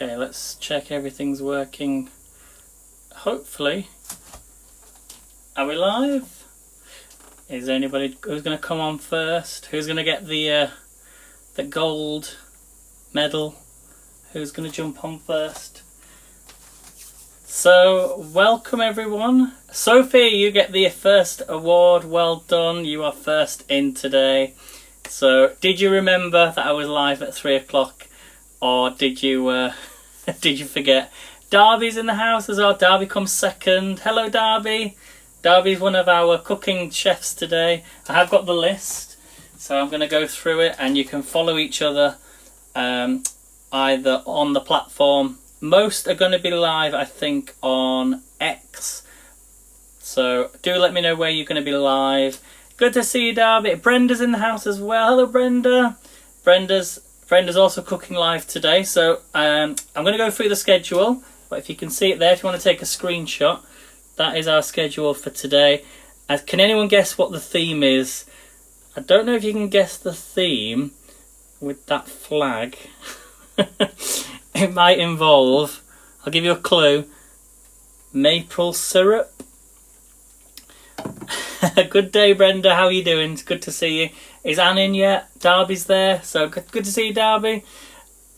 Okay, let's check everything's working. Hopefully. Are we live? Is there anybody who's going to come on first? Who's going to get the gold medal? Who's going to jump on first? So, welcome everyone. Sophie, you get the first award. Well done. You are first in today. So, did you remember that I was live at 3 o'clock? Or did you did you forget? Darby's in the house as well. Darby comes second. Hello, Darby. Darby's one of our cooking chefs today. I have got the list, so I'm going to go through it, and you can follow each other either on the platform. Most are going to be live, I think, on X. So do let me know where you're going to be live. Good to see you, Darby. Brenda's in the house as well. Hello, Brenda. Brenda's also cooking live today. So I'm going to go through the schedule. But if you can see it there, if you want to take a screenshot, that is our schedule for today. Can anyone guess what the theme is? I don't know if you can guess the theme with that flag. It might involve, I'll give you a clue, maple syrup. Good day, Brenda. How are you doing? It's good to see you. Is Anne in yet? Darby's there. So good to see you, Darby.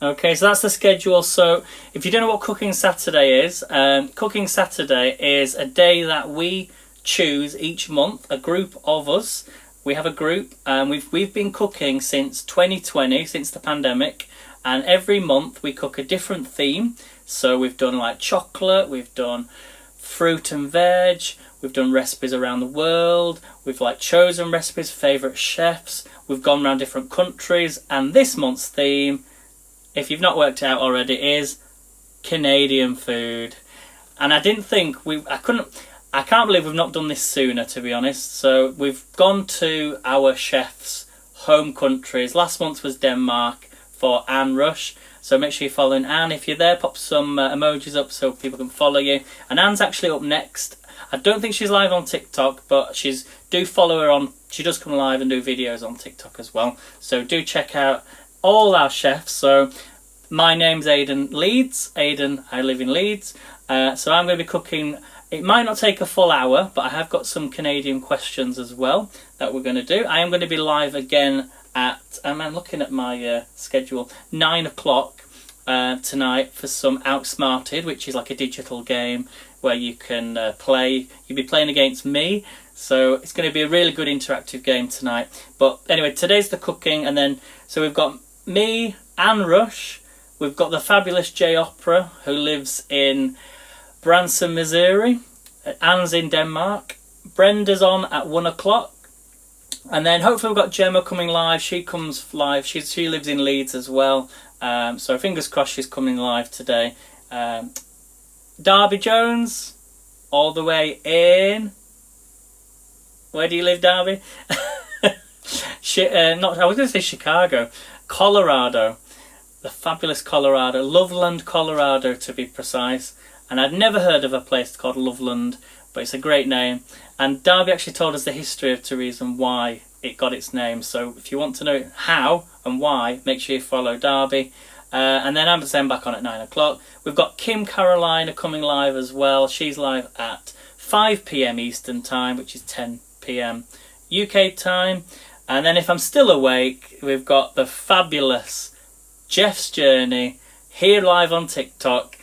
Okay, so that's the schedule. So if you don't know what Cooking Saturday is, Cooking Saturday is a day that we choose each month, a group of us. We have a group, and we've been cooking since 2020, since the pandemic, and every month we cook a different theme. So we've done like chocolate, we've done fruit and veg, we've done recipes around the world, we've like chosen recipes, favourite chefs, we've gone around different countries, and this month's theme, if you've not worked it out already, is Canadian food. And I didn't think I can't believe we've not done this sooner, to be honest. So we've gone to our chefs' home countries. Last month was Denmark for Anne Rush. So make sure you're following Anne. If you're there, pop some emojis up so people can follow you. And Anne's actually up next. I don't think she's live on TikTok, but do follow her on. She does come live and do videos on TikTok as well. So do check out all our chefs. So my name's Aidan Leeds. Aidan, I live in Leeds. So I'm going to be cooking. It might not take a full hour, but I have got some Canadian questions as well that we're going to do. I am going to be live again at, I'm looking at my schedule, 9 o'clock tonight for some Outsmarted, which is like a digital game where you can play. You'll be playing against me. So it's going to be a really good interactive game tonight. But anyway, today's the cooking, and then so we've got me, Anne Rush, we've got the fabulous J Opera, who lives in Branson, Missouri. Anne's in Denmark. Brenda's on at 1 o'clock. And then hopefully we've got Gemma coming live. She comes live. She lives in Leeds as well. So fingers crossed she's coming live today. Darby Jones, all the way in. Where do you live, Darby? I was going to say Chicago. Colorado. The fabulous Colorado. Loveland, Colorado to be precise. And I'd never heard of a place called Loveland, but it's a great name. And Darby actually told us the history of Therese and why it got its name. So if you want to know how and why, make sure you follow Darby. And then I'm back on at 9 o'clock. We've got Kim Carolina coming live as well. She's live at 5 p.m. Eastern Time, which is 10 p.m. UK time. And then if I'm still awake, we've got the fabulous Jeff's Journey here live on TikTok.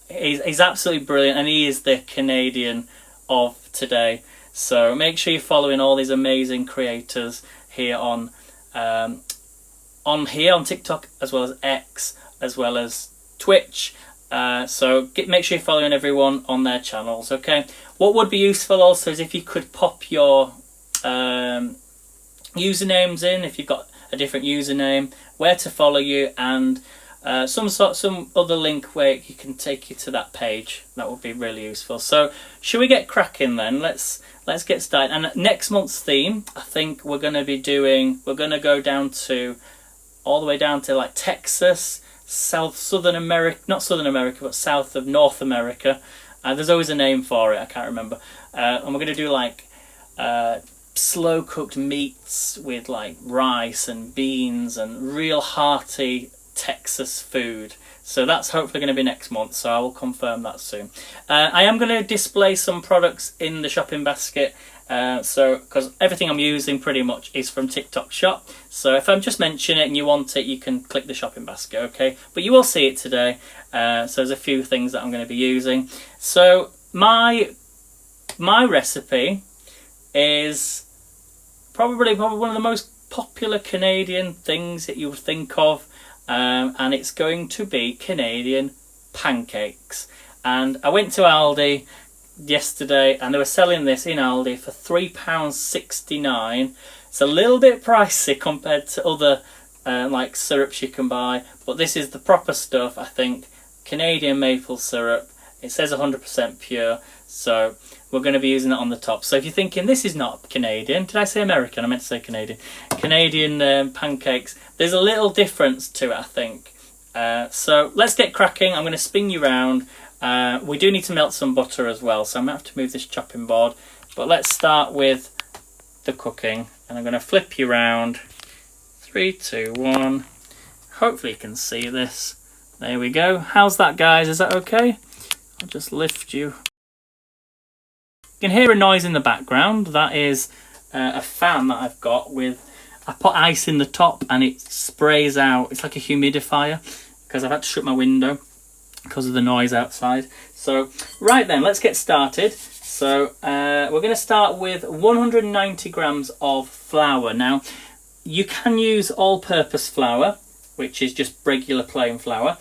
He's absolutely brilliant, and he is the Canadian of today. So make sure you're following all these amazing creators here on TikTok, as well as X, as well as Twitch. So make sure you're following everyone on their channels. Okay. What would be useful also is if you could pop your usernames in, if you've got a different username, where to follow you, and some other link where you can take you to that page. That would be really useful. So should we get cracking then? Let's get started. And next month's theme, I think we're going to go down to all the way down to like Texas, southern America, not Southern America, but south of North America. There's always a name for it, I can't remember. And we're going to do like slow cooked meats with like rice and beans and real hearty Texas food. So that's hopefully going to be next month, so I will confirm that soon. I am going to display some products in the shopping basket, because everything I'm using pretty much is from TikTok Shop. So if I'm just mentioning it and you want it, you can click the shopping basket, okay? But you will see it today. So there's a few things that I'm going to be using. So my recipe is probably one of the most popular Canadian things that you would think of, and it's going to be Canadian pancakes. And I went to Aldi yesterday and they were selling this in Aldi for £3.69. It's a little bit pricey compared to other like syrups you can buy, but this is the proper stuff, I think. Canadian maple syrup. It says 100% pure, so we're going to be using it on the top. So if you're thinking this is not Canadian, did I say American? I meant to say Canadian. Canadian pancakes. There's a little difference to it, I think. So let's get cracking. I'm going to spin you round. We do need to melt some butter as well, so I'm going to have to move this chopping board. But let's start with the cooking, and I'm going to flip you round. 3, 2, 1. Hopefully you can see this. There we go. How's that, guys? Is that okay? I'll just lift you. You can hear a noise in the background. That is a fan that I've got with... I put ice in the top and it sprays out. It's like a humidifier because I've had to shut my window because of the noise outside. So, right then, let's get started. So, we're going to start with 190 grams of flour. Now, you can use all-purpose flour, which is just regular plain flour,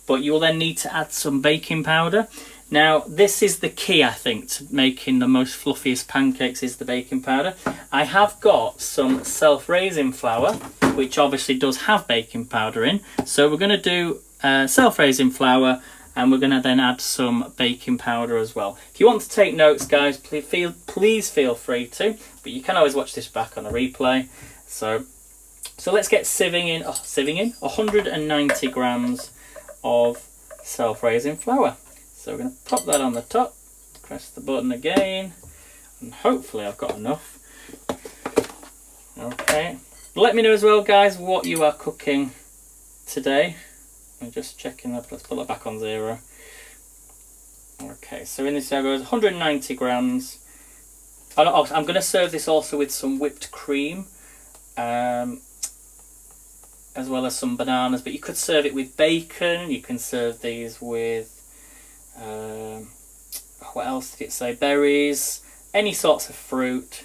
but you will then need to add some baking powder. Now, this is the key, I think, to making the most fluffiest pancakes, is the baking powder. I have got some self-raising flour, which obviously does have baking powder in. So we're going to do self-raising flour, and we're going to then add some baking powder as well. If you want to take notes, guys, please feel free to, but you can always watch this back on a replay. So let's get sieving in 190 grams of self-raising flour. So we're going to pop that on the top, press the button again, and hopefully I've got enough. Okay, let me know as well, guys, what you are cooking today. I'm just checking that. Let's put that back on 0. Okay, so in this there goes 190 grams. I'm going to serve this also with some whipped cream, as well as some bananas, but you could serve it with bacon. You can serve these with what else did it say? Berries, any sorts of fruit.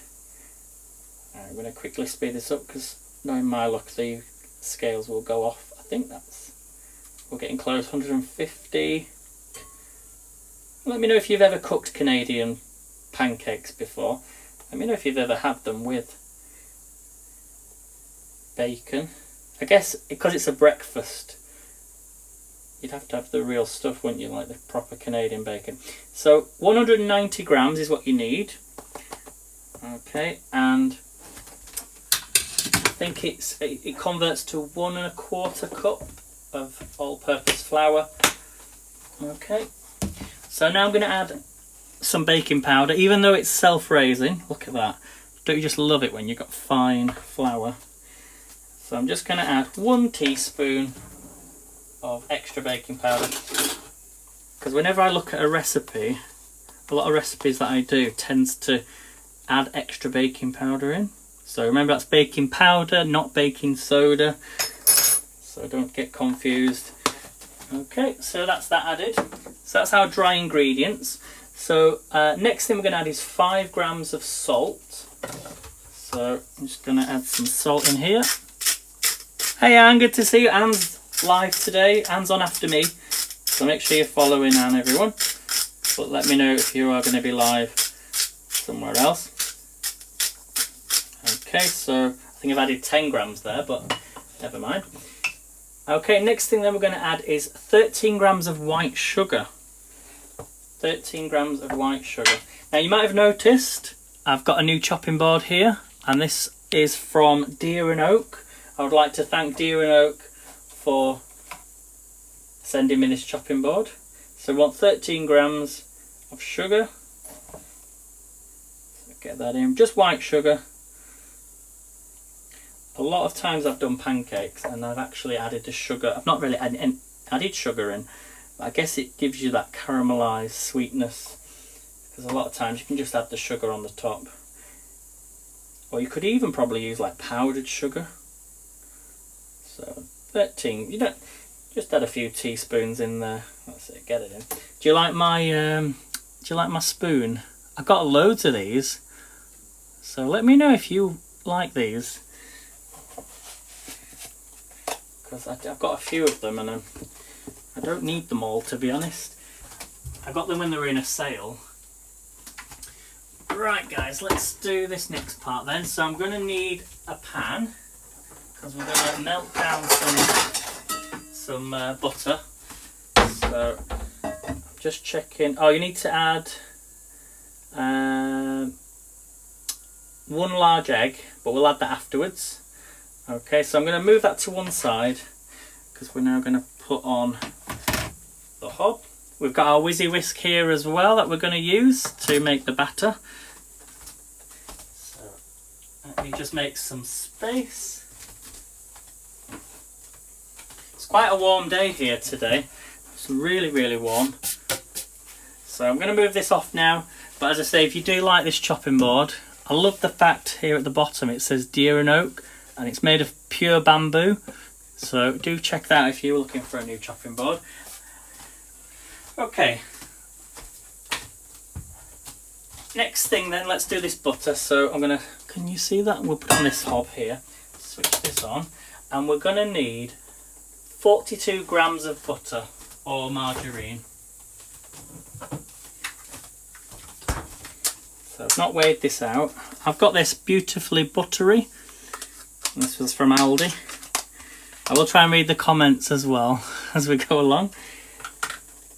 I'm going to quickly speed this up because knowing my luck, the scales will go off. I think we're getting close. 150. Let me know if you've ever cooked Canadian pancakes before. Let me know if you've ever had them with bacon. I guess because it's a breakfast, you'd have to have the real stuff, wouldn't you, like the proper Canadian bacon. So 190 grams is what you need. Okay, and I think it converts to 1 1/4 cup of all-purpose flour. Okay, so now I'm going to add some baking powder, even though it's self-raising. Look at that. Don't you just love it when you've got fine flour? So I'm just going to add 1 teaspoon of extra baking powder, because whenever I look at a recipe, a lot of recipes that I do tends to add extra baking powder in. So remember, that's baking powder, not baking soda, so don't get confused. Okay, so that's that added. So that's our dry ingredients. So next thing we're going to add is 5 grams of salt. So I'm just going to add some salt in here. Hey Anne, good to see you. Anne's live today. Anne's on after me, so make sure you're following Anne, everyone. But let me know if you are going to be live somewhere else. Okay, so I think I've added 10 grams there, but never mind. Okay, next thing then we're going to add is 13 grams of white sugar. 13 grams of white sugar. Now you might have noticed I've got a new chopping board here, and this is from Deer and Oak. I would like to thank Deer and Oak for sending me this chopping board. So we want 13 grams of sugar. So get that in, just white sugar. a lot of times I've done pancakes and I've actually added the sugar. I've not really added sugar in, but I guess it gives you that caramelised sweetness, because a lot of times you can just add the sugar on the top. Or you could even probably use like powdered sugar. So 13, you don't, just add a few teaspoons in there. That's it, get it in. Do you like my spoon? I've got loads of these, so let me know if you like these, because I've got a few of them and I don't need them all, to be honest. I got them when they were in a sale. Right guys, let's do this next part then. So I'm going to need a pan, because we're going to melt down some butter. So just checking. Oh, you need to add 1 large egg, but we'll add that afterwards. Okay, so I'm going to move that to one side, because we're now going to put on the hob. We've got our whizzy whisk here as well that we're going to use to make the batter. So let me just make some space. It's quite a warm day here today. It's really, really warm. So I'm going to move this off now. But as I say, if you do like this chopping board, I love the fact here at the bottom it says deer and oak, and it's made of pure bamboo. So do check that out if you're looking for a new chopping board. Okay. Next thing then, let's do this butter. So I'm going to, can you see that? We'll put it on this hob here. Switch this on. And we're going to need 42 grams of butter or margarine. So I've not weighed this out. I've got this beautifully buttery. This was from Aldi. I will try and read the comments as well as we go along.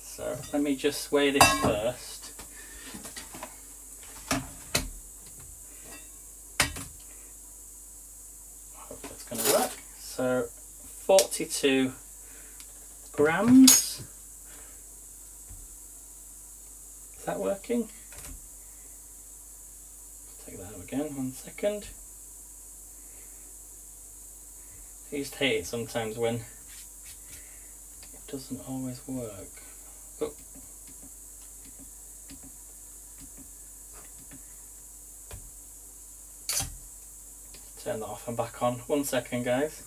So let me just weigh this first. I hope that's going to work. So 42 grams. Is that working? Take that out again, 1 second. I used to hate it sometimes when it doesn't always work. Oh. Turn that off and back on. 1 second, guys.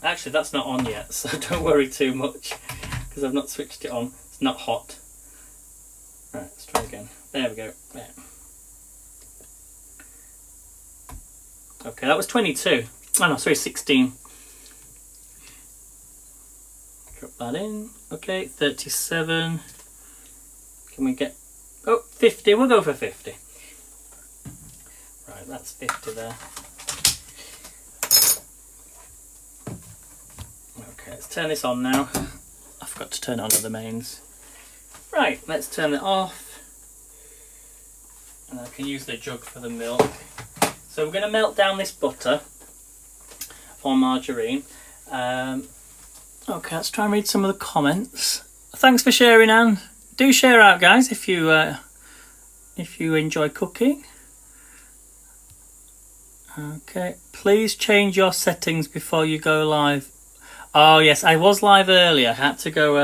Actually, that's not on yet, so don't worry too much, because I've not switched it on. It's not hot. Right, let's try again. There we go. There. Okay, that was 22. Oh no, sorry, 16. Drop that in. Okay, 37. Can we get... Oh, 50. We'll go for 50. Right, that's 50 there. Okay, let's turn this on now. I forgot to turn it on to the mains. Right, let's turn it off. And I can use the jug for the milk. So we're going to melt down this butter or margarine. Okay, let's try and read some of the comments. Thanks for sharing, Anne. Do share out, guys, if you enjoy cooking. Okay, please change your settings before you go live. Oh yes, I was live earlier. I had to go.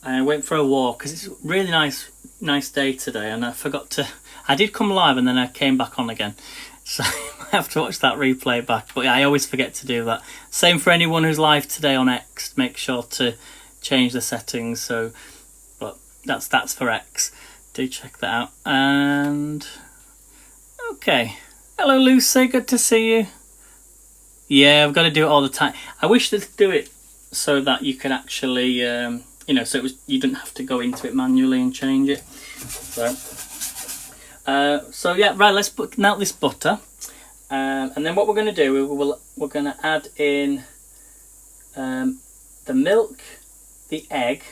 I went for a walk because it's a really nice day today, and I forgot to. I did come live and then I came back on again. So I have to watch that replay back. But yeah, I always forget to do that. Same for anyone who's live today on X. Make sure to change the settings. So, but that's for X. Do check that out. And okay, hello Lucy, good to see you. Yeah, I've got to do it all the time. I wish they'd do it so that you could actually, you know, so you didn't have to go into it manually and change it. So yeah, right. Let's melt this butter, and then what we're going to do, we're going to add in the milk, the egg,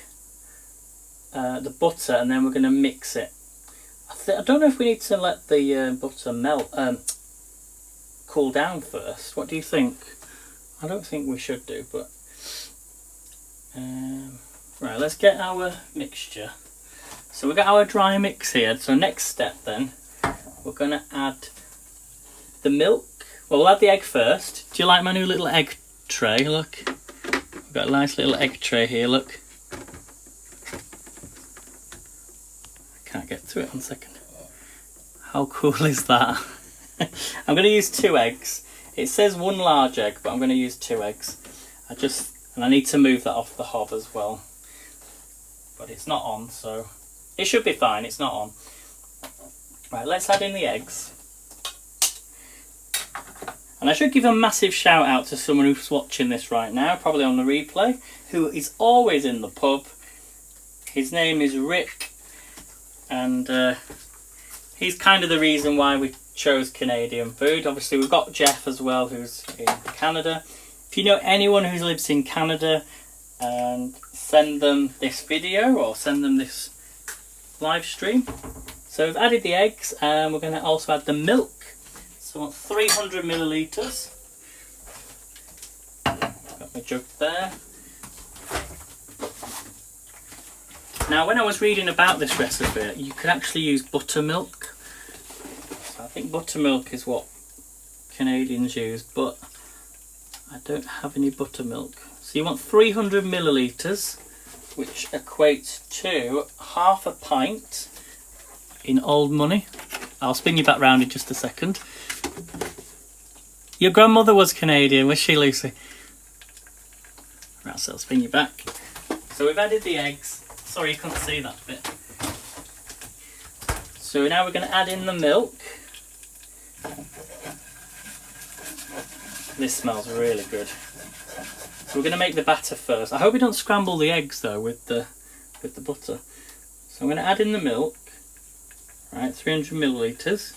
the butter, and then we're going to mix it. I don't know if we need to let the butter melt, cool down first. What do you think? I don't think we should do, but right. Let's get our mixture. So we've got our dry mix here. So next step then, we're going to add the milk. Well, we'll add the egg first. Do you like my new little egg tray? Look. We've got a nice little egg tray here, look. I can't get to it, 1 second. How cool is that? I'm going to use 2 eggs. It says 1 large egg, but I'm going to use 2 eggs. And I need to move that off the hob as well. But it's not on, so it should be fine. It's not on. Right, let's add in the eggs. And I should give a massive shout out to someone who's watching this right now, probably on the replay, who is always in the pub. His name is Rick, and he's kind of the reason why we chose Canadian food. Obviously we've got Jeff as well, who's in Canada. If you know anyone who lives in Canada, and send them this video or send them this live stream. So we've added the eggs, and we're going to also add the milk. So I want 300 millilitres. Got my jug there. Now when I was reading about this recipe, you could actually use buttermilk. So I think buttermilk is what Canadians use, but I don't have any buttermilk. So you want 300 millilitres, which equates to half a pint in old money. I'll spin you back round in just a second. Your grandmother was Canadian, was she, Lucy? Right, so I'll spin you back. So we've added the eggs. Sorry you couldn't see that bit. So now we're going to add in the milk. This smells really good. So we're going to make the batter first. I hope we don't scramble the eggs though with the butter. So I'm going to add in the milk. Right, 300 millilitres.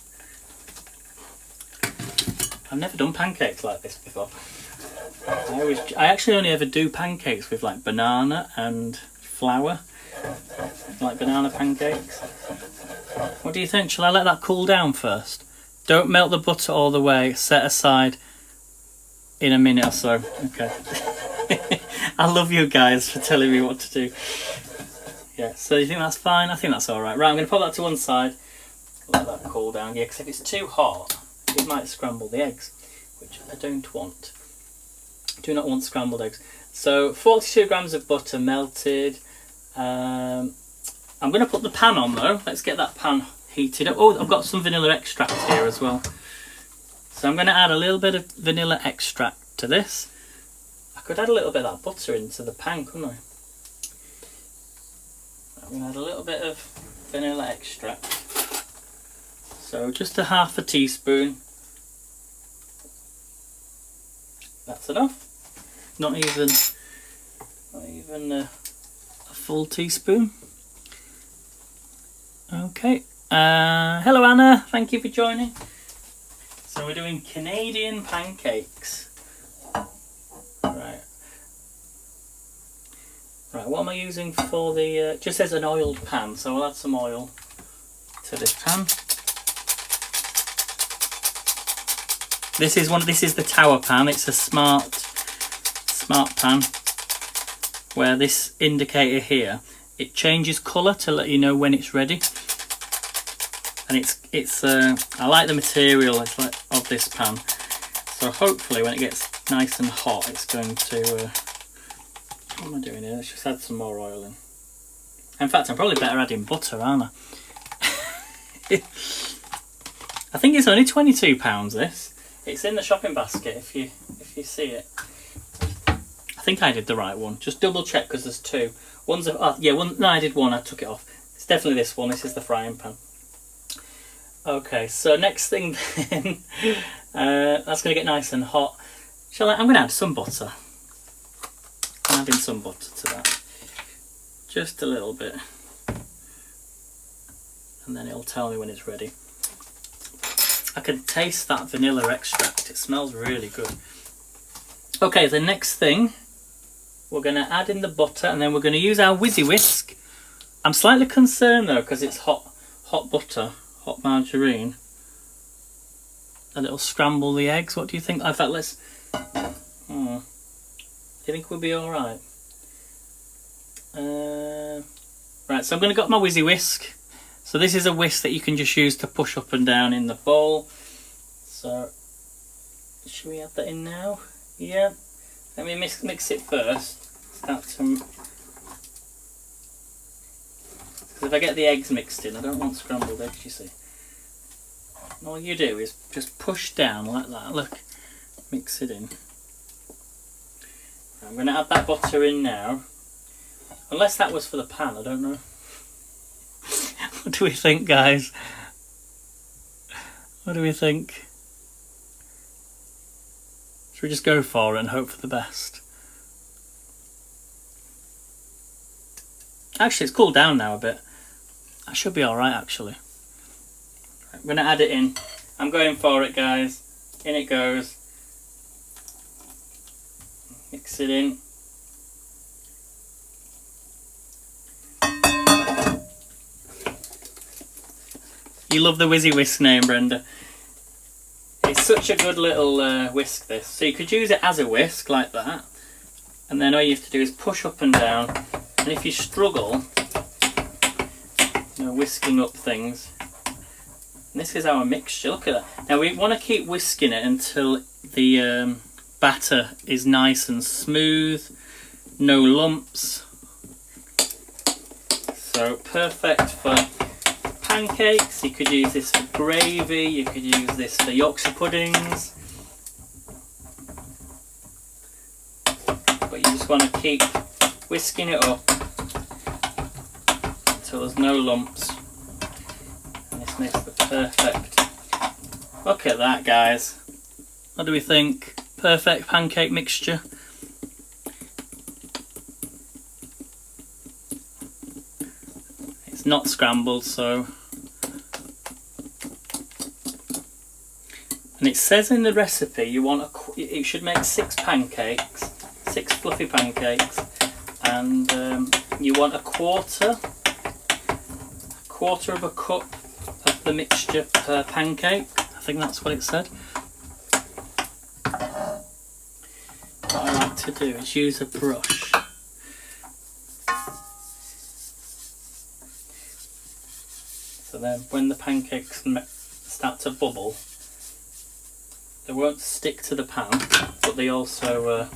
I've never done pancakes like this before. I actually only ever do pancakes with like banana and flour. Like banana pancakes. What do you think? Shall I let that cool down first? Don't melt the butter all the way. Set aside in a minute or so. Okay. I love you guys for telling me what to do. Yeah, so you think that's fine? I think that's alright. Right, I'm going to put that to one side. Let that cool down. Yeah, because if it's too hot, it might scramble the eggs, which I don't want. I do not want scrambled eggs. So 42 grams of butter melted. I'm going to put the pan on though. Let's get that pan heated up. Oh, I've got some vanilla extract here as well. So I'm going to add a little bit of vanilla extract to this. I could add a little bit of that butter into the pan, couldn't I? I'm going to add a little bit of vanilla extract. So just a half a teaspoon. That's enough. Not even a full teaspoon. Okay. Hello Anna, thank you for joining. So we're doing Canadian pancakes. Right. Right, what am I using for the... just says an oiled pan, so I'll add some oil to this pan. This is the tower pan. It's a smart pan, where this indicator here, it changes colour to let you know when it's ready. And it's I like the material of this pan. So hopefully when it gets nice and hot, it's going to... what am I doing here? Let's just add some more oil in. In fact, I'm probably better adding butter, aren't I? I think it's only £22, this. It's in the shopping basket if you see it. I think I did the right one. Just double check because there's two. One's no, I did one. I took it off. It's definitely this one. This is the frying pan. Okay, so next thing then, that's going to get nice and hot. I'm going to add some butter. I'm adding some butter to that. Just a little bit. And then it'll tell me when it's ready. I can taste that vanilla extract. It smells really good. Okay, the next thing, we're going to add in the butter and then we're going to use our Whizzy Whisk. I'm slightly concerned though because it's hot butter, hot margarine. And it'll scramble the eggs. What do you think? In fact, let's... do you think we'll be alright? Right, so I'm going to get my Whizzy Whisk. So this is a whisk that you can just use to push up and down in the bowl. So, should we add that in now? Yeah. Let me mix it first. Start to... Because if I get the eggs mixed in, I don't want scrambled eggs, you see. And all you do is just push down like that. Look, mix it in. I'm going to add that butter in now. Unless that was for the pan, I don't know. What do we think, guys? What do we think? Should we just go for it and hope for the best? Actually, it's cooled down now a bit. That should be alright, actually. I'm going to add it in. I'm going for it, guys. In it goes. Mix it in. You love the Whizzy Whisk name, Brenda. It's such a good little whisk, this. So you could use it as a whisk, like that. And then all you have to do is push up and down. And if you struggle, you know, whisking up things. And this is our mixture, look at that. Now we want to keep whisking it until the batter is nice and smooth. No lumps. So perfect for pancakes. You could use this for gravy, you could use this for Yorkshire puddings, but you just want to keep whisking it up until there's no lumps, and this makes the perfect. Look at that, guys. What do we think? Perfect pancake mixture. It's not scrambled, so... And it says in the recipe you want it should make 6 pancakes, 6 fluffy pancakes, and you want a quarter of a cup of the mixture per pancake. I think that's what it said. What I like to do is use a brush. So then when the pancakes start to bubble, they won't stick to the pan, but they also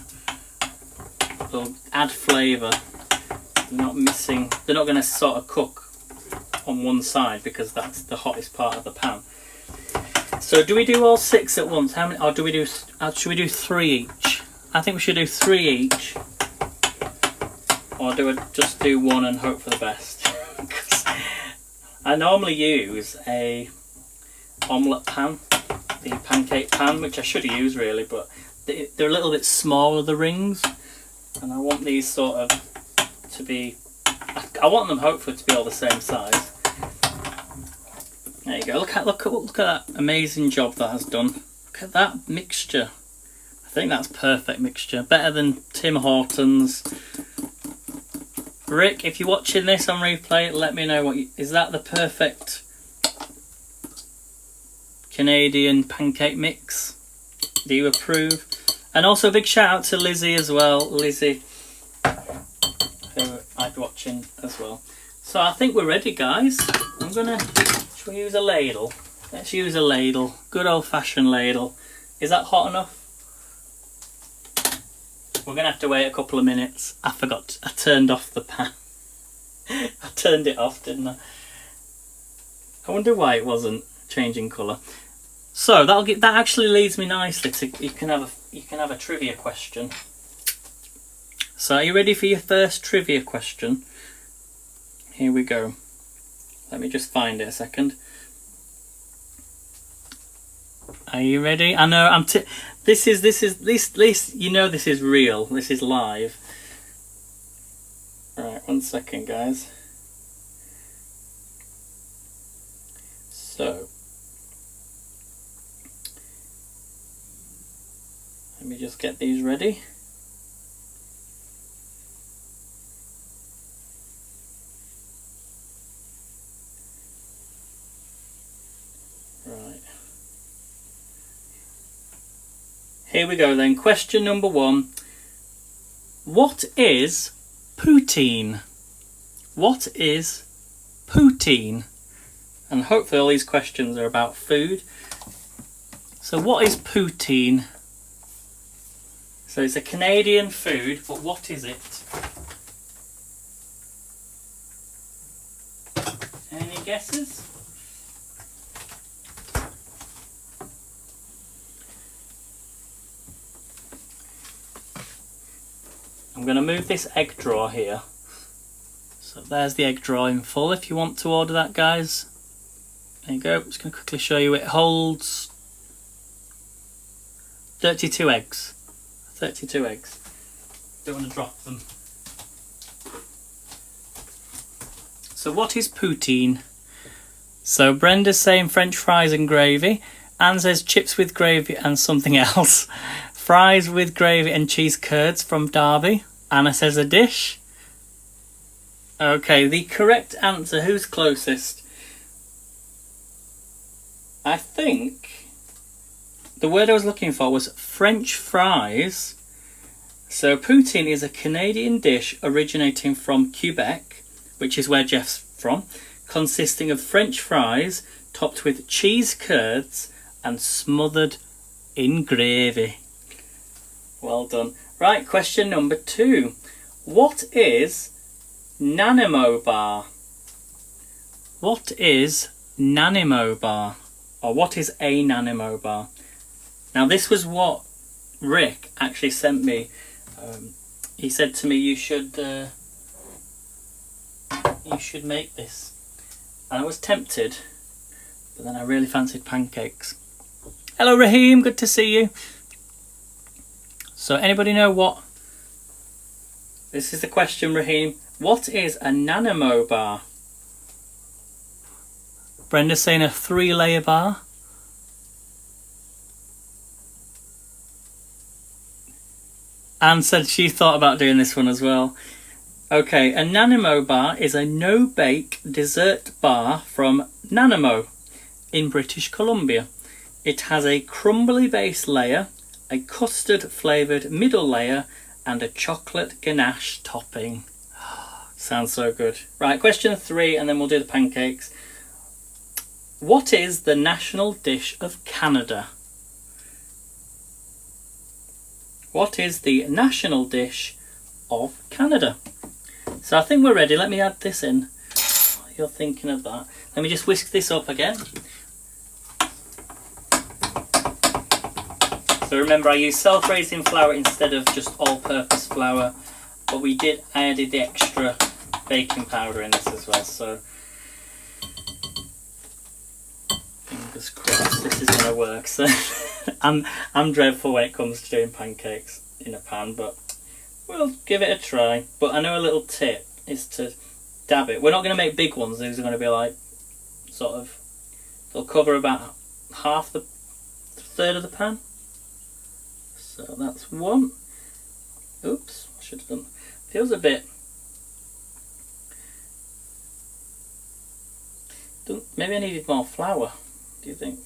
will add flavour. They're not missing. They're not going to sort of cook on one side because that's the hottest part of the pan. So do we do all 6 at once? How many? Or do we do? Should we do 3 each? I think we should do 3 each. Or just do 1 and hope for the best? I normally use a omelette pan. The pancake pan, which I should use really, but they're a little bit smaller, the rings, and I want these sort of to be, I want them hopefully to be all the same size. There you go. Look at that amazing job that has done. Look at that mixture. I think that's perfect mixture, better than Tim Hortons. Rick, if you're watching this on replay, let me know is that the perfect Canadian pancake mix? Do you approve? And also a big shout out to Lizzie as well. Lizzie, who I'd watching as well. So I think we're ready, guys. Shall we use a ladle? Let's use a ladle. Good old fashioned ladle. Is that hot enough? We're going to have to wait a couple of minutes. I forgot. I turned off the pan. I turned it off, didn't I? I wonder why it wasn't changing colour. So that actually leads me nicely to you can have a trivia question. So are you ready for your first trivia question? Here we go. Let me just find it a second. Are you ready? I know this is at least you know this is real. This is live. Right, 1 second, guys. So let me just get these ready. Right. Here we go then. Question number 1. What is poutine? What is poutine? And hopefully all these questions are about food. So what is poutine? So it's a Canadian food, but what is it? Any guesses? I'm going to move this egg drawer here. So there's the egg drawer in full if you want to order that, guys. There you go. I'm just going to quickly show you. It holds 32 eggs. 32 eggs. Don't want to drop them. So what is poutine? So Brenda's saying French fries and gravy. Anne says chips with gravy and something else. Fries with gravy and cheese curds from Derby. Anna says a dish. Okay, the correct answer, who's closest? I think the word I was looking for was French fries. So poutine is a Canadian dish originating from Quebec, which is where Jeff's from, consisting of French fries topped with cheese curds and smothered in gravy. Well done. Right, question number 2. What is Nanaimo bar? What is Nanaimo bar? Or what is a Nanaimo bar? Now this was what Rick actually sent me. He said to me, you should make this. And I was tempted, but then I really fancied pancakes. Hello Raheem, good to see you. So anybody know what? This is the question, Raheem. What is a Nanaimo bar? Brenda's saying a 3-layer bar. Anne said she thought about doing this one as well. Okay, a Nanaimo bar is a no-bake dessert bar from Nanaimo in British Columbia. It has a crumbly base layer, a custard-flavoured middle layer, and a chocolate ganache topping. Sounds so good. Right, question 3, and then we'll do the pancakes. What is the national dish of Canada? What is the national dish of Canada? So I think we're ready. Let me add this in. You're thinking of that. Let me just whisk this up again. So remember, I use self-raising flour instead of just all-purpose flour, but I added the extra baking powder in this as well. So fingers crossed this is going to work. So I'm dreadful when it comes to doing pancakes in a pan, but we'll give it a try. But I know a little tip is to dab it. We're not going to make big ones. These are going to be like sort of, they'll cover about half the third of the pan. So that's one. Oops, I should have done. Feels a bit. Maybe I needed more flour. Do you think?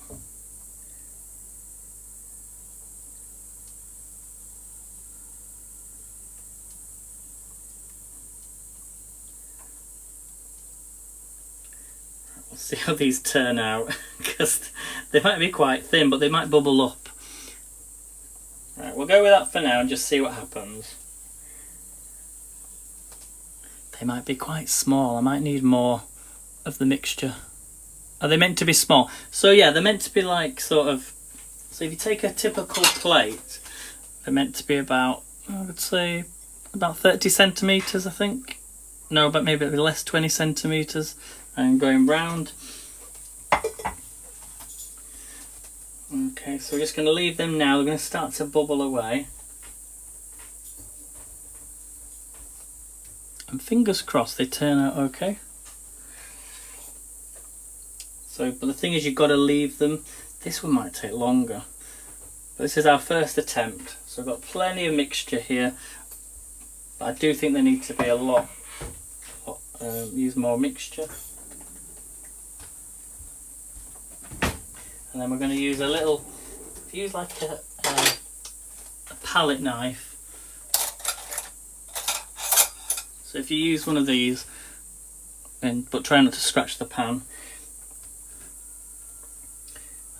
We'll see how these turn out, because they might be quite thin, but they might bubble up. Right, we'll go with that for now and just see what happens. They might be quite small. I might need more of the mixture. Are they meant to be small? So yeah, they're meant to be like sort of, so if you take a typical plate, they're meant to be about, I would say, about 30 centimetres, I think. No, but maybe it'll be less, 20 centimetres. And going round. Okay, so we're just going to leave them now. They're going to start to bubble away. And fingers crossed they turn out okay. So, but the thing is, you've got to leave them. This one might take longer. But this is our first attempt. So I've got plenty of mixture here. But I do think they need to be a lot use more mixture. And then we're going to use a little, use like a palette knife. So if you use one of these, but try not to scratch the pan.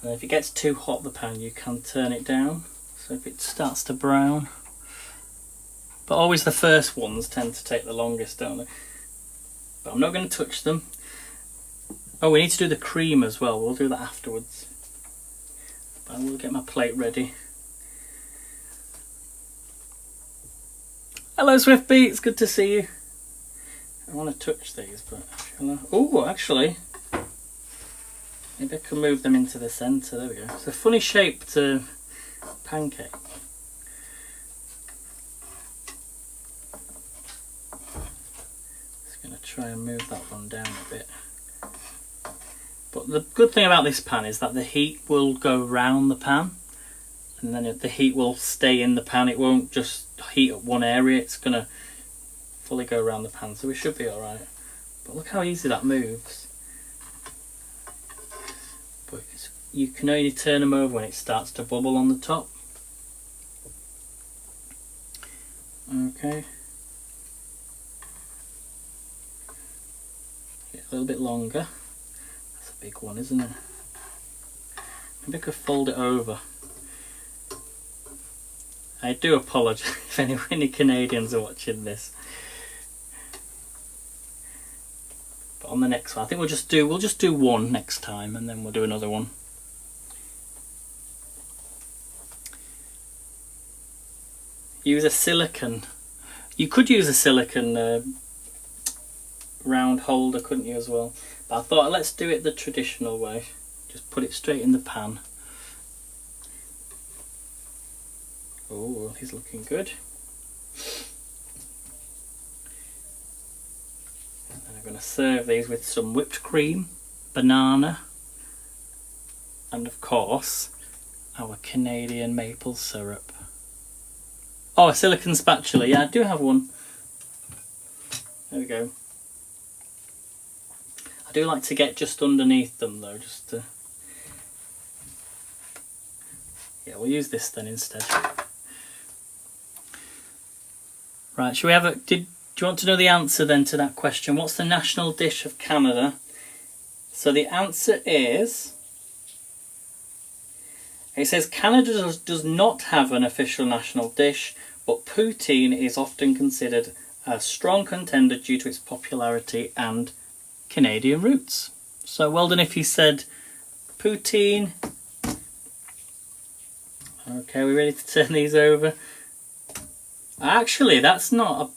And if it gets too hot, the pan, you can turn it down. So if it starts to brown. But always the first ones tend to take the longest, don't they? But I'm not going to touch them. Oh, we need to do the cream as well. We'll do that afterwards. But I will get my plate ready. Hello Swiftbee, it's good to see you. I want to touch these, but shall I? Oh, actually, maybe I can move them into the centre. There we go. It's a funny shaped pancake. Just going to try and move that one down a bit. But the good thing about this pan is that the heat will go round the pan, and then the heat will stay in the pan. It won't just heat up one area. It's going to fully go around the pan, so we should be alright. But look how easy that moves. But you can only turn them over when it starts to bubble on the top. Okay. Get a little bit longer. That's a big one, isn't it? Maybe I could fold it over. I do apologise if any Canadians are watching this. But on the next one, I think we'll just do one next time, and then we'll do another one. Use a silicone. You could use a silicone round holder, couldn't you, as well? But I thought, let's do it the traditional way. Just put it straight in the pan. Oh, he's looking good. And then I'm going to serve these with some whipped cream, banana, and of course our Canadian maple syrup. Oh, a silicone spatula. Yeah, I do have one. There we go. I do like to get just underneath them though, just to... Yeah, we'll use this then instead. Right, shall we have a... Do you want to know the answer then to that question? What's the national dish of Canada? So the answer is... It says Canada does not have an official national dish, but poutine is often considered a strong contender due to its popularity and Canadian roots. So well done if you said poutine. Okay, we're ready to turn these over. Actually, that's not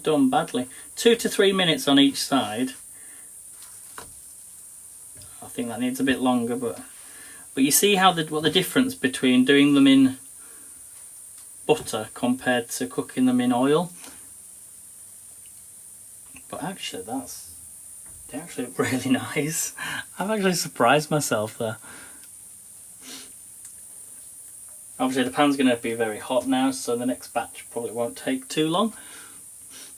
done badly. 2 to 3 minutes on each side. I think that needs a bit longer, but you see how what the difference between doing them in butter compared to cooking them in oil. But actually, they actually look really nice. I've actually surprised myself there. Obviously the pan's going to be very hot now, so the next batch probably won't take too long.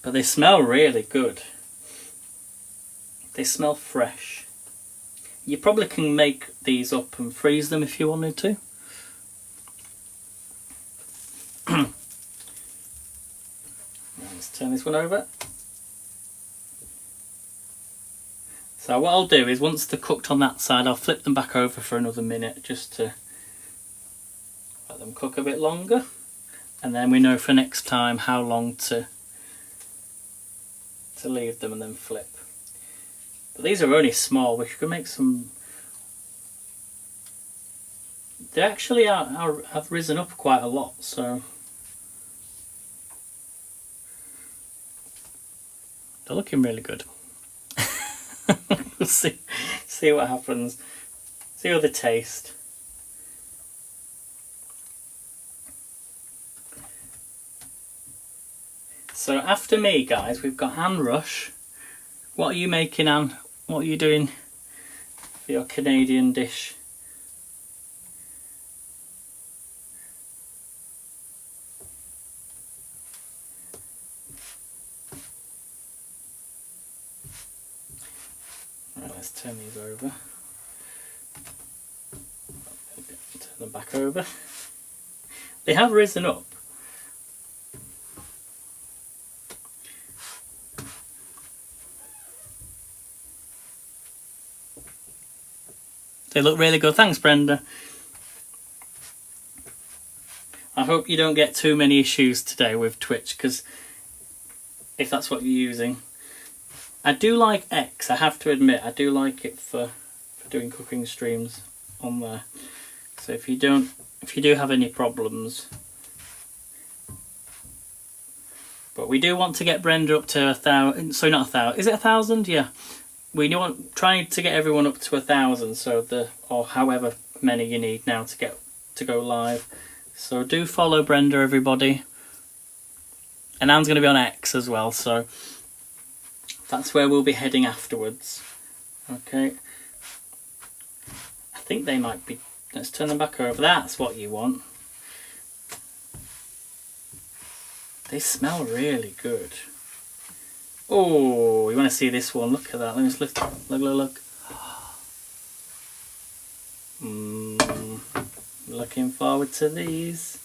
But they smell really good. They smell fresh. You probably can make these up and freeze them if you wanted to. Let's turn this one over. So what I'll do is once they're cooked on that side, I'll flip them back over for another minute just to let them cook a bit longer, and then we know for next time how long to leave them and then flip. But these are only small. We could make some. They actually have risen up quite a lot, so they're looking really good. We'll see what happens. See how they taste. So after me, guys, we've got Anne Rush. What are you making, Anne? What are you doing for your Canadian dish? Right, let's turn these over. Turn them back over. They have risen up. They look really good. Thanks, Brenda. I hope you don't get too many issues today with Twitch, because if that's what you're using. I do like X, I have to admit. I do like it for doing cooking streams on there. So if you do have any problems. But we do want to get Brenda up to 1,000. So not 1,000. Is it 1,000? Yeah. We want trying to get everyone up to 1,000. So or however many you need now to go live. So do follow Brenda, everybody. And Anne's going to be on X as well. So that's where we'll be heading afterwards. Okay. I think they might be. Let's turn them back over. That's what you want. They smell really good. Oh, you want to see this one? Look at that. Let me just lift. Look. Looking forward to these.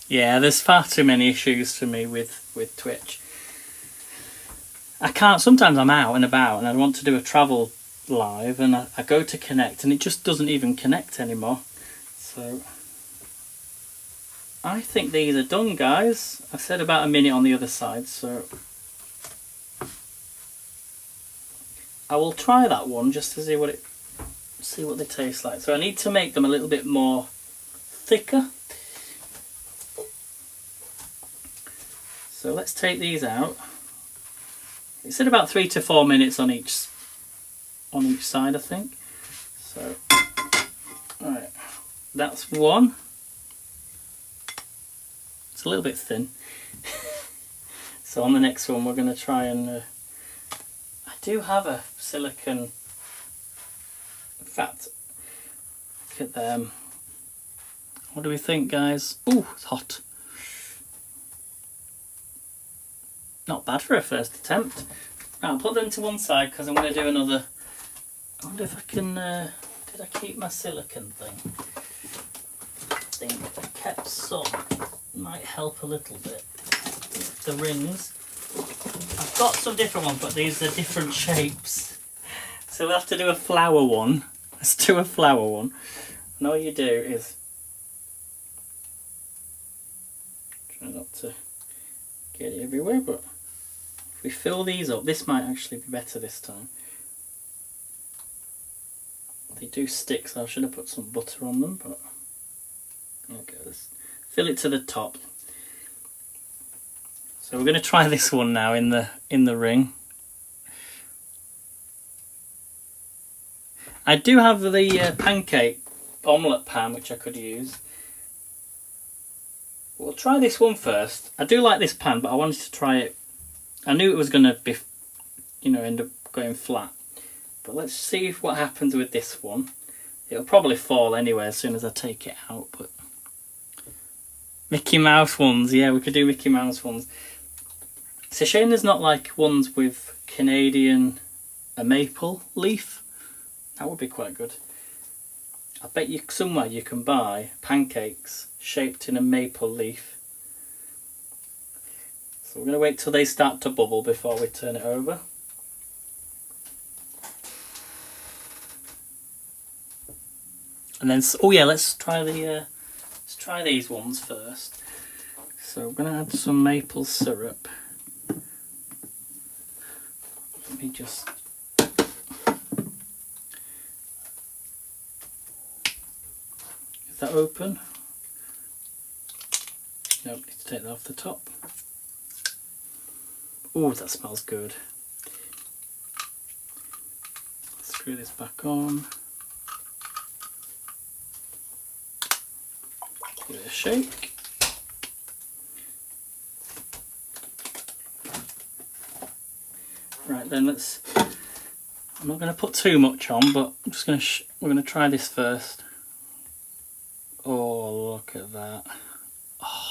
Yeah, there's far too many issues for me with Twitch. I can't, sometimes I'm out and about and I want to do a travel live and I go to connect and it just doesn't even connect anymore. So I think these are done, guys. I said about a minute on the other side, so I will try that one just to see what they taste like. So I need to make them a little bit more thicker. So let's take these out. It said about 3 to 4 minutes on each side, I think. So, alright, that's one. It's a little bit thin. So on the next one, we're going to try and. I do have a silicone. In fact, look at them. What do we think, guys? Ooh, it's hot. Not bad for a first attempt. Right, I'll put them to one side because I'm going to do another. I wonder if I can. Did I keep my silicone thing? I think I kept some. Might help a little bit. The rings. I've got some different ones, but these are different shapes. So we'll have to do a flower one. Let's do a flower one. And all you do is try not to get it everywhere, but if we fill these up, this might actually be better this time. They do stick, so I should have put some butter on them, but okay, let's fill it to the top. So we're going to try this one now in the ring. I do have the pancake omelette pan which I could use. We'll try this one first. I do like this pan, but I wanted to try it. I knew it was going to be, end up going flat. But let's see what happens with this one. It'll probably fall anyway as soon as I take it out. But Mickey Mouse ones, yeah, we could do Mickey Mouse ones. It's a shame there's not like ones with a maple leaf. That would be quite good. I bet you somewhere you can buy pancakes shaped in a maple leaf. So we're going to wait till they start to bubble before we turn it over. And then, oh yeah, let's try these ones first. So we're going to add some maple syrup. Let me just. Is that open? Nope, need to take that off the top. Oh, that smells good. Screw this back on. Give it a shake. Right then, I'm not going to put too much on, but I'm just going to. We're going to try this first. Oh, look at that. Oh.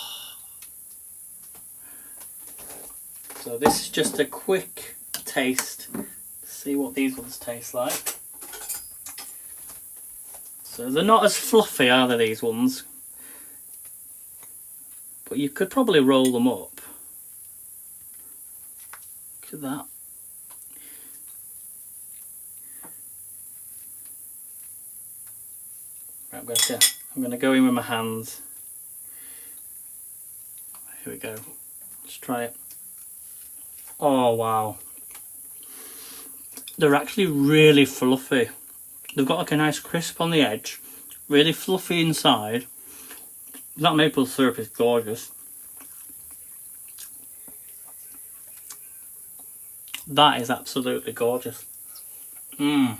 So this is just a quick taste. See what these ones taste like. So they're not as fluffy, are they, these ones? but you could probably roll them up. Look at that. Right, I'm going to go in with my hands. Here we go. Let's try it. Oh wow. They're actually really fluffy. They've got like a nice crisp on the edge. Really fluffy inside. That maple syrup is gorgeous. That is absolutely gorgeous. Mmm.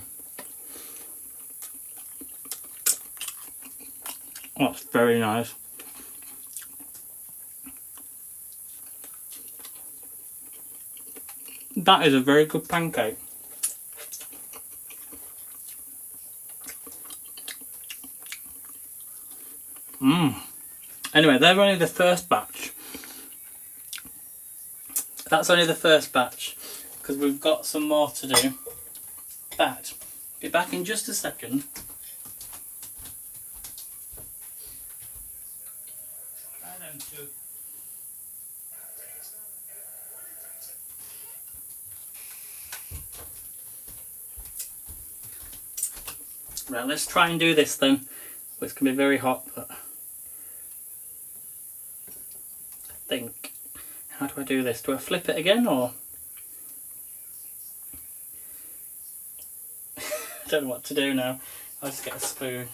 That's very nice. That is a very good pancake. Mmm. Anyway, they're only the first batch. That's only the first batch, because we've got some more to do. But, be back in just a second. Try them two. Right, let's try and do this then. Well, it's going to be very hot, but I think... How do I do this? Do I flip it again, or...? I don't know what to do now. I'll just get a spoon.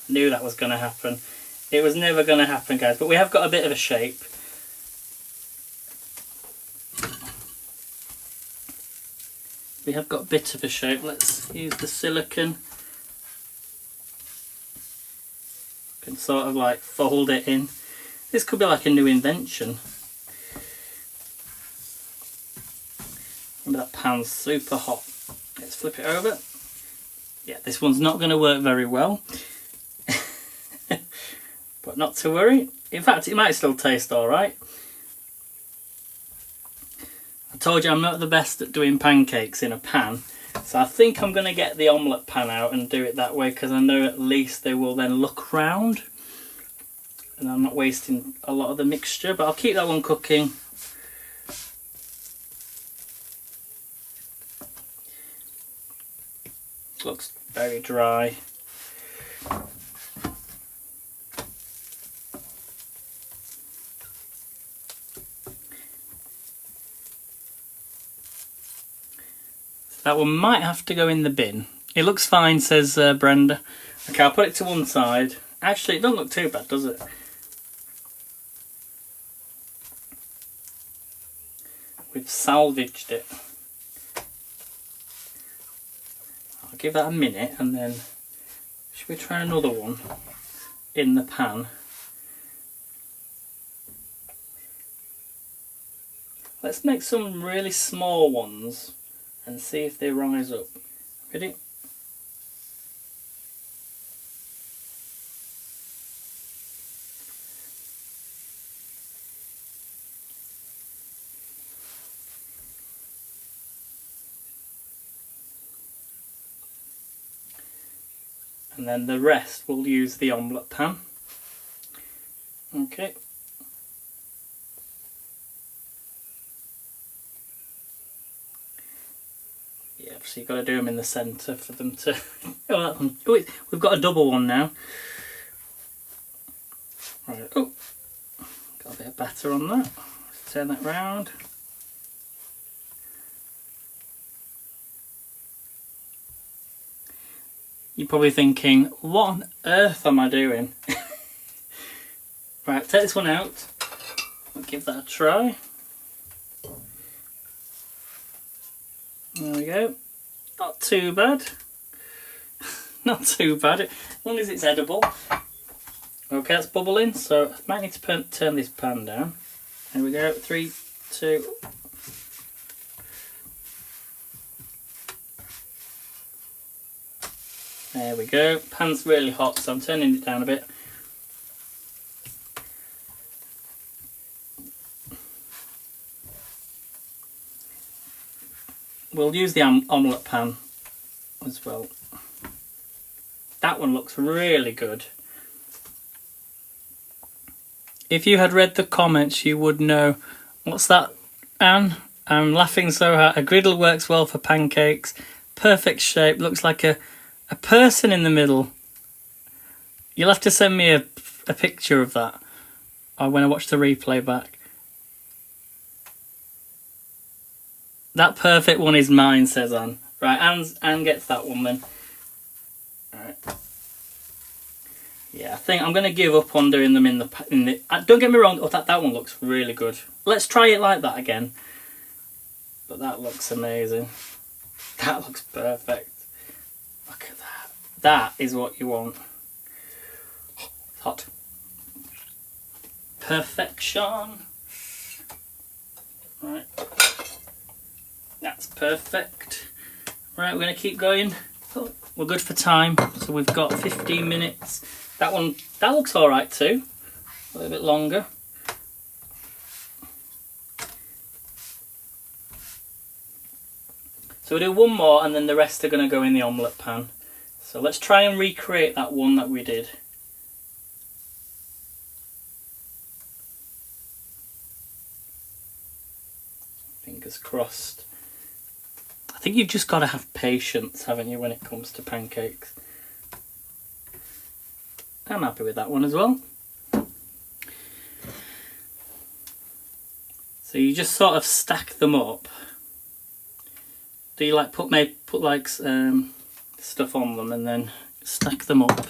Knew that was going to happen. It was never going to happen, guys, but we have got a bit of a shape. We have got a bit of a shape. Let's use the silicone. Can sort of like fold it in. This could be like a new invention. Remember that pan's super hot. Let's flip it over. Yeah, this one's not going to work very well. But not to worry. In fact, it might still taste alright. I told you I'm not the best at doing pancakes in a pan. So I think I'm going to get the omelette pan out and do it that way, because I know at least they will then look round. And I'm not wasting a lot of the mixture, but I'll keep that one cooking. Looks very dry. That one might have to go in the bin. It looks fine, says Brenda. Okay, I'll put it to one side. Actually, it doesn't look too bad, does it? We've salvaged it. I'll give that a minute, and then should we try another one in the pan? Let's make some really small ones and see if they rise up. Ready? And then the rest we'll use the omelette pan. Okay. Yeah, so you've got to do them in the centre for them to... Oh, that one. Oh, we've got a double one now. Right. Oh, got a bit of batter on that. Let's turn that round. You're probably thinking, what on earth am I doing? Right, take this one out. I'll give that a try. There we go. Not too bad. Not too bad, as long as it's edible. Okay, that's bubbling, so I might need to turn this pan down. There we go, 3, 2... There we go. Pan's really hot, so I'm turning it down a bit. We'll use the omelette pan as well. That one looks really good. If you had read the comments, you would know. What's that, Anne? I'm laughing so hard. A griddle works well for pancakes. Perfect shape. Looks like a person in the middle. You'll have to send me a picture of that. Or when I watch the replay back. That perfect one is mine, says Anne. Right, Anne gets that one then. Alright. Yeah, I think I'm going to give up on doing them in the... don't get me wrong, that one looks really good. Let's try it like that again. But that looks amazing. That looks perfect. Look at that. That is what you want. Hot. Perfection. Right. That's perfect. Right, we're going to keep going. Oh, we're good for time, so we've got 15 minutes. That one, that looks alright too. A little bit longer. So we'll do one more and then the rest are going to go in the omelette pan. So let's try and recreate that one that we did. Fingers crossed. I think you've just got to have patience, haven't you, when it comes to pancakes. I'm happy with that one as well. So you just sort of stack them up. Do you like put like stuff on them and then stack them up?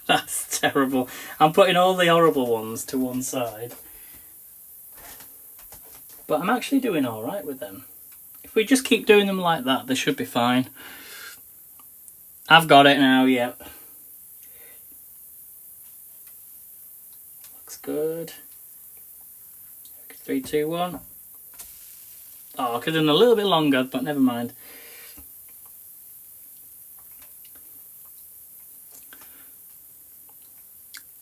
That's terrible. I'm putting all the horrible ones to one side. But I'm actually doing alright with them. If we just keep doing them like that, they should be fine. I've got it now, yep. Looks good. 3, 2, 1. Oh, I could have done a little bit longer, but never mind.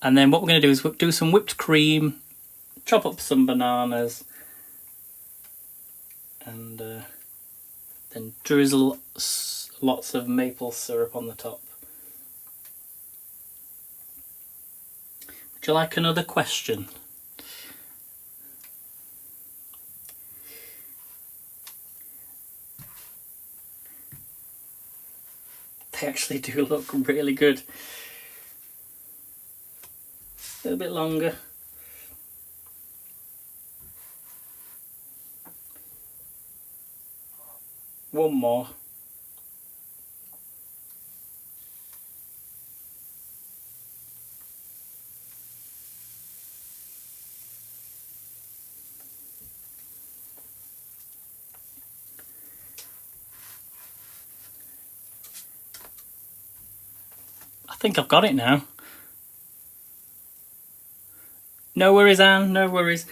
And then what we're going to do is do some whipped cream, chop up some bananas, and then drizzle lots of maple syrup on the top. Would you like another question? They actually do look really good. A little bit longer. One more. I think I've got it now. No worries, Anne, no worries.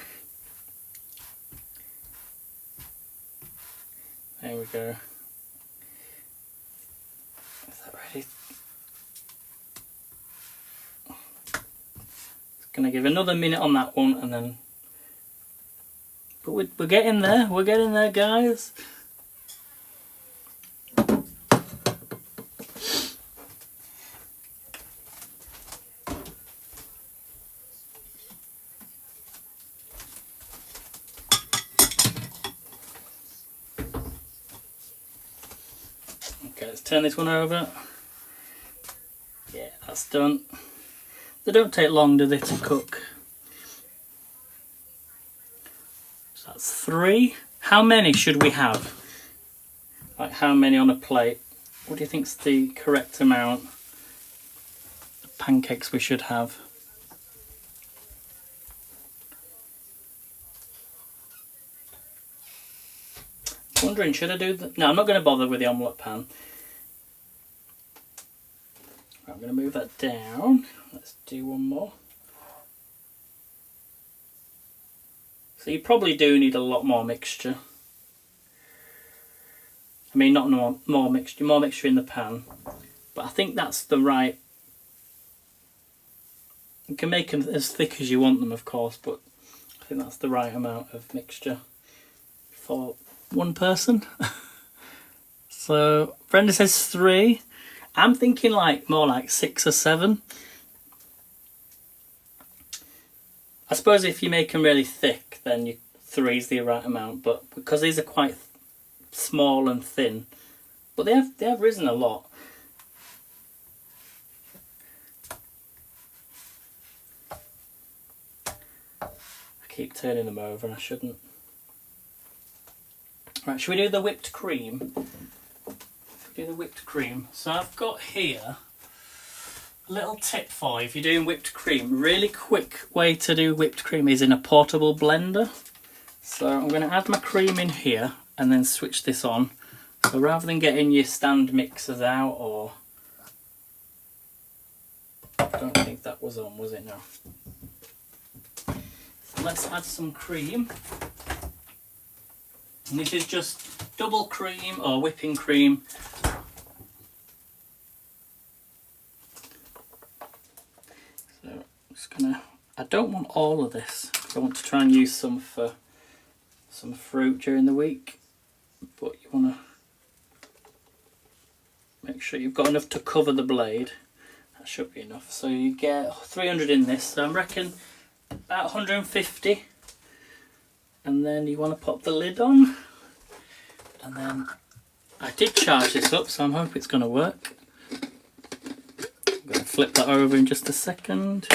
There we go. Is that ready? Just gonna give another minute on that one and then... But we're getting there, guys. Okay, let's turn this one over. Yeah, that's done. They don't take long, do they, to cook? So that's 3. How many should we have? Like, how many on a plate? What do you think's the correct amount of pancakes we should have? Wondering, should I do the... No, I'm not going to bother with the omelette pan. I'm going to move that down. Let's do one more. So you probably do need a lot more mixture. I mean, not more mixture in the pan. But I think that's the right... You can make them as thick as you want them, of course, but I think that's the right amount of mixture for one person. So Brenda says 3. I'm thinking like more like 6 or 7. I suppose if you make them really thick, then 3 is the right amount. But because these are quite small and thin, but they have risen a lot. I keep turning them over, and I shouldn't. Right, should we do the whipped cream? Do the whipped cream. So I've got here a little tip for you if you're doing whipped cream. Really quick way to do whipped cream is in a portable blender. So I'm going to add my cream in here and then switch this on. So rather than getting your stand mixers out, or I don't think that was on, was it? No. So let's add some cream. And this is just double cream or whipping cream. So I'm just gonna, I don't want all of this. I want to try and use some for some fruit during the week. But you want to make sure you've got enough to cover the blade. That should be enough. So you get 300 in this. So I reckon about 150. And then you want to pop the lid on, and then I did charge this up, so I'm hoping it's going to work. I'm going to flip that over in just a second,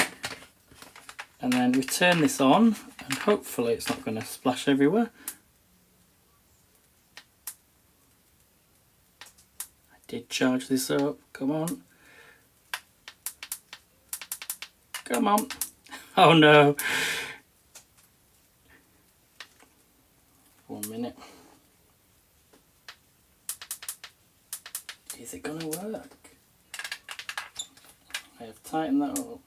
and then we turn this on, and hopefully it's not going to splash everywhere. I did charge this up, come on. Come on. Oh no. 1 minute. Is it gonna work? I have tightened that up.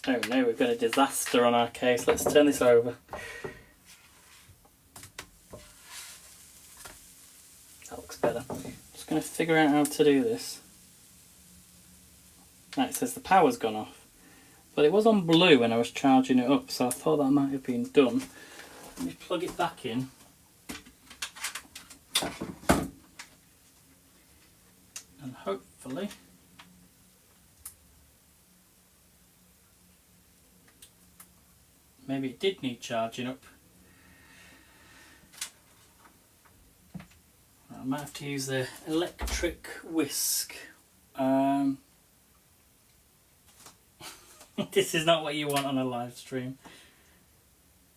Oh no, we've got a disaster on our case. Let's turn this over. That looks better. Just gonna figure out how to do this. Right, it says the power's gone off, but it was on blue when I was charging it up, so I thought that might have been done. Let me plug it back in. And hopefully maybe it did need charging up. I might have to use the electric whisk. This is not what you want on a live stream.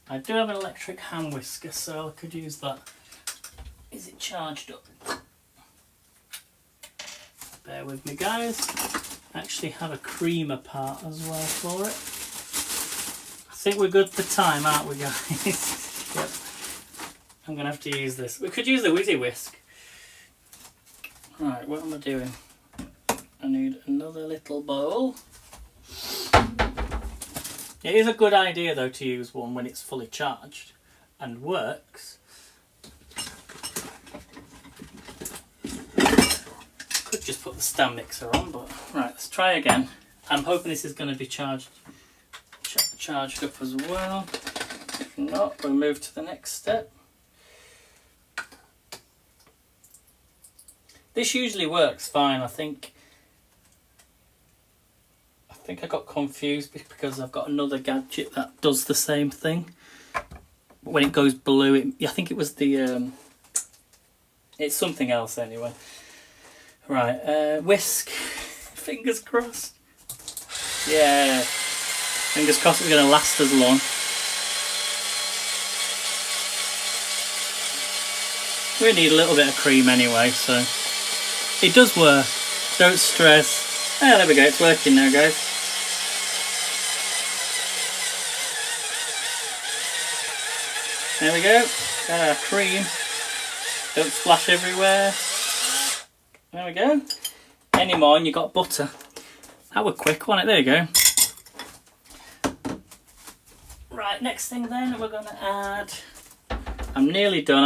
I do have an electric hand whisker, so I could use that. Is it charged up? Bear with me, guys. I actually have a creamer part as well for it. I think we're good for time, aren't we, guys? Yep. I'm going to have to use this. We could use the Whizzy Whisk. Right, what am I doing? I need another little bowl. It is a good idea though to use one when it's fully charged and works. Could just put the stand mixer on, but right, let's try again. I'm hoping this is going to be charged up as well. If not, we'll move to the next step. This usually works fine, I think. I think I got confused because I've got another gadget that does the same thing. But when it goes blue, I think it was the... it's something else anyway. Right, whisk. Fingers crossed. Yeah. Fingers crossed it's going to last as long. We need a little bit of cream anyway, so... It does work. Don't stress. Ah, there we go, it's working now, guys. There we go, got our cream. Don't splash everywhere. There we go. Any more and you got butter. That was quick, wasn't it? There you go. Right, next thing then we're going to add... I'm nearly done.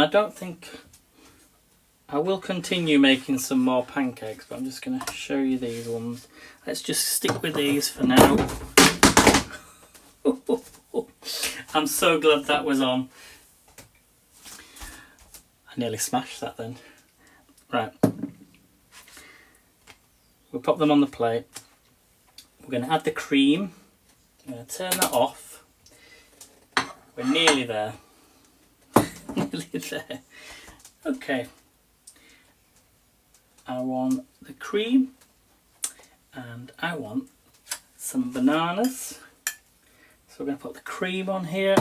I I will continue making some more pancakes, but I'm just going to show you these ones. Let's just stick with these for now. I'm so glad that was on. I nearly smashed that then. Right. We'll pop them on the plate. We're going to add the cream. I'm going to turn that off. We're nearly there. Nearly there. Okay. I want the cream and I want some bananas. So we're going to put the cream on here.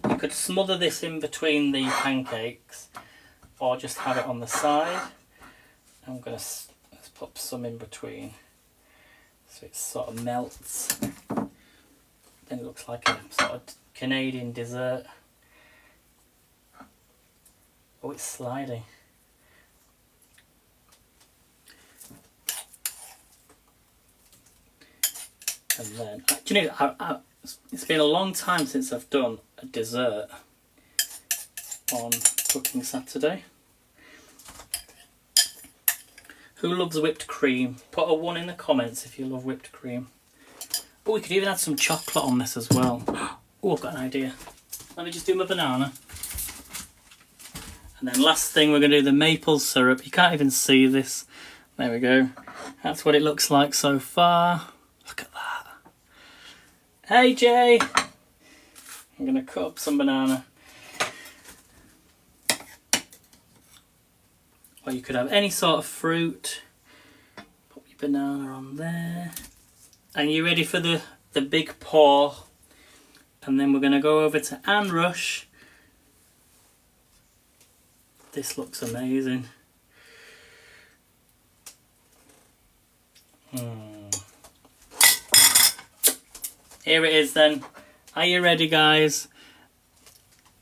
You could smother this in between the pancakes or just have it on the side. I'm going to let's put some in between so it sort of melts. Then it looks like a sort of Canadian dessert. Oh, it's sliding. And then, do you know, it's been a long time since I've done a dessert on Cooking Saturday. Who loves whipped cream? Put a 1 in the comments if you love whipped cream. Oh, we could even add some chocolate on this as well. Oh, I've got an idea. Let me just do my banana. And then last thing, we're going to do the maple syrup. You can't even see this. There we go. That's what it looks like so far. Look at that. Hey, Jay. I'm going to cut up some banana. Or you could have any sort of fruit. Put your banana on there. And you're ready for the big pour. And then we're going to go over to Anne Rush. This looks amazing. Here it is then. Are you ready, guys?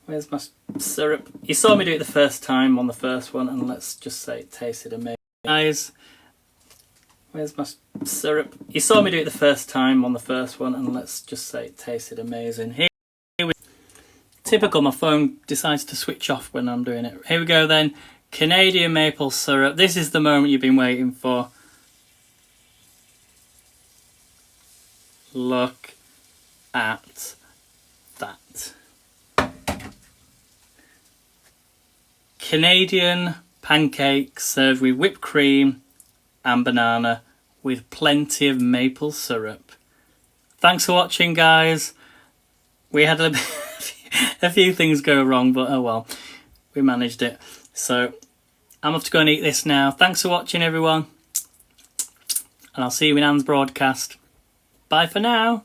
Where's my syrup? You saw me do it the first time on the first one, and let's just say it tasted amazing. Guys, where's my syrup? You saw me do it the first time on the first one, and let's just say it tasted amazing. Here we Typical, my phone decides to switch off when I'm doing it. Here we go then. Canadian maple syrup. This is the moment you've been waiting for. Look at that. Canadian pancakes served with whipped cream and banana with plenty of maple syrup. Thanks for watching, guys. We had a few things go wrong, but oh well, we managed it. So I'm off to go and eat this now. Thanks for watching, everyone, and I'll see you in Anne's broadcast. Bye for now.